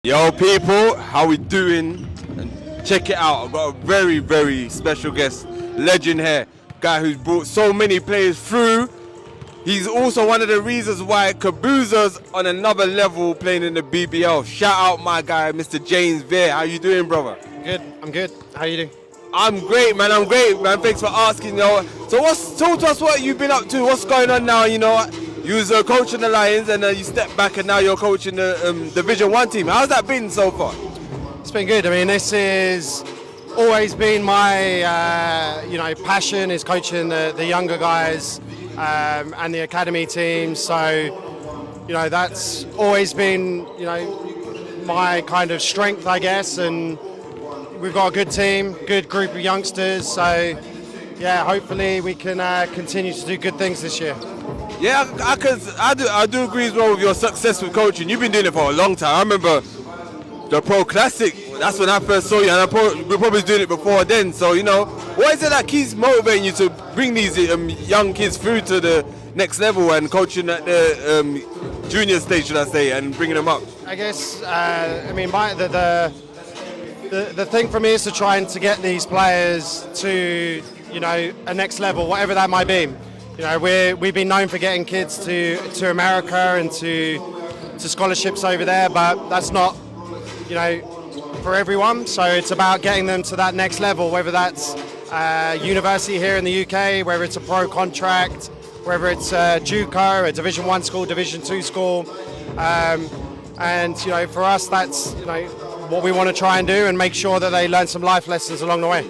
Yo people, how we doing? And check it out, I've got a very, very special guest, legend here, guy who's brought so many players through. He's also one of the reasons why Kabuza's on another level playing in the BBL. Shout out my guy, Mr. James Vear. How you doing, brother? Good, I'm good. How you doing? I'm great, man. Thanks for asking, So talk to us what you've been up to, what's going on now, You was a coach in the Lions and you stepped back and now you're coaching the Division 1 team. How's that been so far? It's been good. I mean, this is always been my, passion is coaching the younger guys and the academy team. So, that's always been, my kind of strength, I guess. And we've got a good team, good group of youngsters. So, yeah, hopefully we can continue to do good things this year. Yeah, I do agree as well with your success with coaching. You've been doing it for a long time. I remember the Pro Classic. That's when I first saw you, and we probably was doing it before then. So, what is it that keeps motivating you to bring these young kids through to the next level and coaching at the junior stage, should I say, and bringing them up? I guess, the thing for me is to try and to get these players to, a next level, whatever that might be. We've been known for getting kids to America and to scholarships over there, but that's not, for everyone. So it's about getting them to that next level, whether that's university here in the UK, whether it's a pro contract, whether it's a JUCO, a Division 1 school, Division 2 school. And for us, that's what we want to try and do and make sure that they learn some life lessons along the way.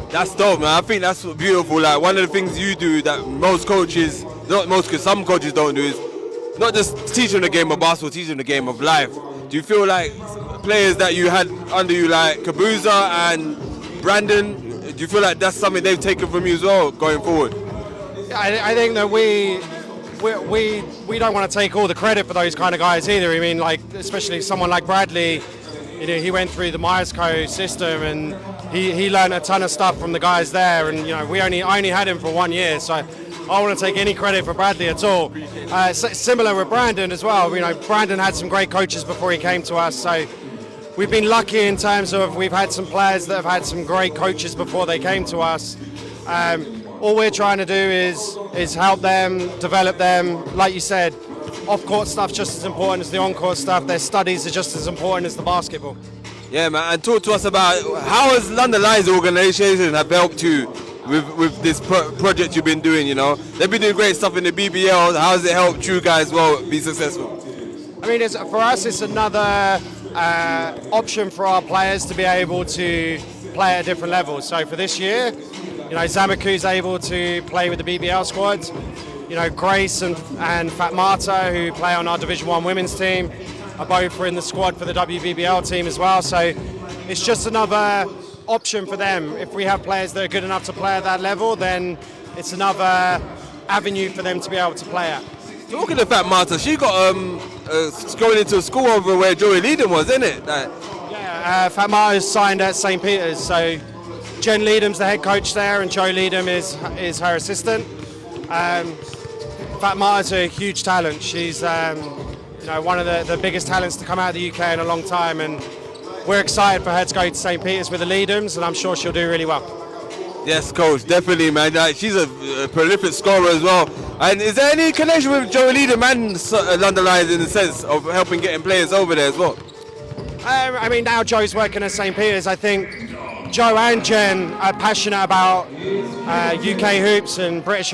That's dope, man. I think that's beautiful. Like, one of the things you do that most coaches, not most, because some coaches don't do, is not just teaching the game of basketball, teaching the game of life. Do you feel like players that you had under you, like Kabuza and Brandon, do you feel like that's something they've taken from you as well going forward? I think that we don't want to take all the credit for those kind of guys either. I mean, like, especially someone like Bradley, he went through the Myersco system and he learned a ton of stuff from the guys there, and I only had him for 1 year, so I don't want to take any credit for Bradley at all. Similar with Brandon as well. Brandon had some great coaches before he came to us, so we've been lucky in terms of we've had some players that have had some great coaches before they came to us. All we're trying to do is help them, develop them. Like you said, off-court stuff's just as important as the on-court stuff. Their studies are just as important as the basketball. Yeah, man, and talk to us about how has London Lions organisation have helped you with this project you've been doing, They've been doing great stuff in the BBL. How has it helped you guys be successful? I mean, for us, it's another option for our players to be able to play at different levels. So for this year, Zamaku's able to play with the BBL squad. Grace and Fatmata, who play on our Division 1 women's team, are both in the squad for the WBBL team as well. So it's just another option for them. If we have players that are good enough to play at that level, then it's another avenue for them to be able to play at. Talking to Fatmata, she got going into a school over where Joey Leedham was, isn't it? Fatmata is signed at St. Peter's, so Jen Leedham's the head coach there, and Joe Leedham is her assistant. Fatmata's a huge talent. She's one of the biggest talents to come out of the UK in a long time, and we're excited for her to go to St. Peter's with the Leedhams, and I'm sure she'll do really well. Yes, coach, definitely, man. She's a prolific scorer as well. And is there any connection with Joe Leedham and London Lions in the sense of helping getting players over there as well? Now Joe's working at St. Peter's. I think Joe and Jen are passionate about UK hoops and British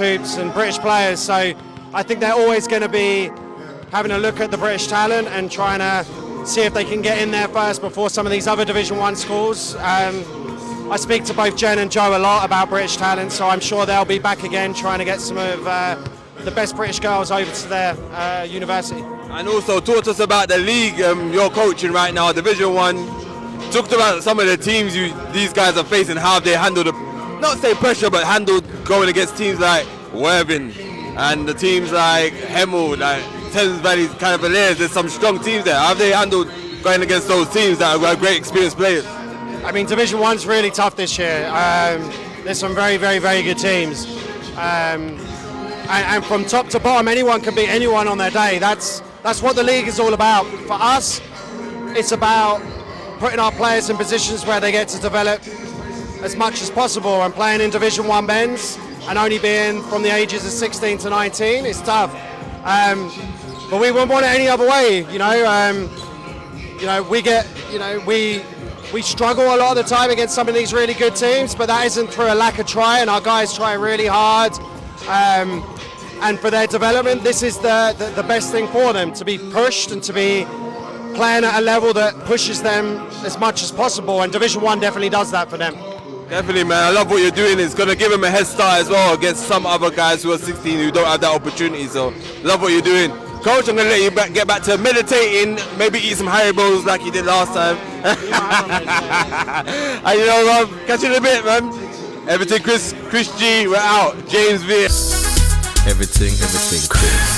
players, so I think they're always going to be having a look at the British talent and trying to see if they can get in there first before some of these other Division 1 schools. I speak to both Jen and Joe a lot about British talent, so I'm sure they'll be back again trying to get some of the best British girls over to their university. And also talk to us about the league you're coaching right now, Division 1. Talk about some of the teams these guys are facing, how they handled not say pressure, but handled going against teams like Worthing and the teams like Hemel, like Thames Valley, Cavaliers. There's some strong teams there. How have they handled going against those teams that are great experienced players? I mean, Division 1's really tough this year. There's some very, very, very good teams. And from top to bottom, anyone can beat anyone on their day. That's what the league is all about. For us, it's about putting our players in positions where they get to develop as much as possible, and playing in Division 1 men's and only being from the ages of 16 to 19 is tough. But we wouldn't want it any other way, you know. We get, we struggle a lot of the time against some of these really good teams, but that isn't through a lack of trying. Our guys try really hard, and for their development, this is the best thing for them, to be pushed and to be playing at a level that pushes them as much as possible, and Division 1 definitely does that for them. Definitely, man. I love what you're doing. It's going to give them a head start as well against some other guys who are 16 who don't have that opportunity. So, love what you're doing. Coach, I'm going to let you get back to meditating, maybe eat some Haribos like you did last time. And you know, catch you in a bit, man. Everything, Chris G, we're out. James Vear. Everything, Chris.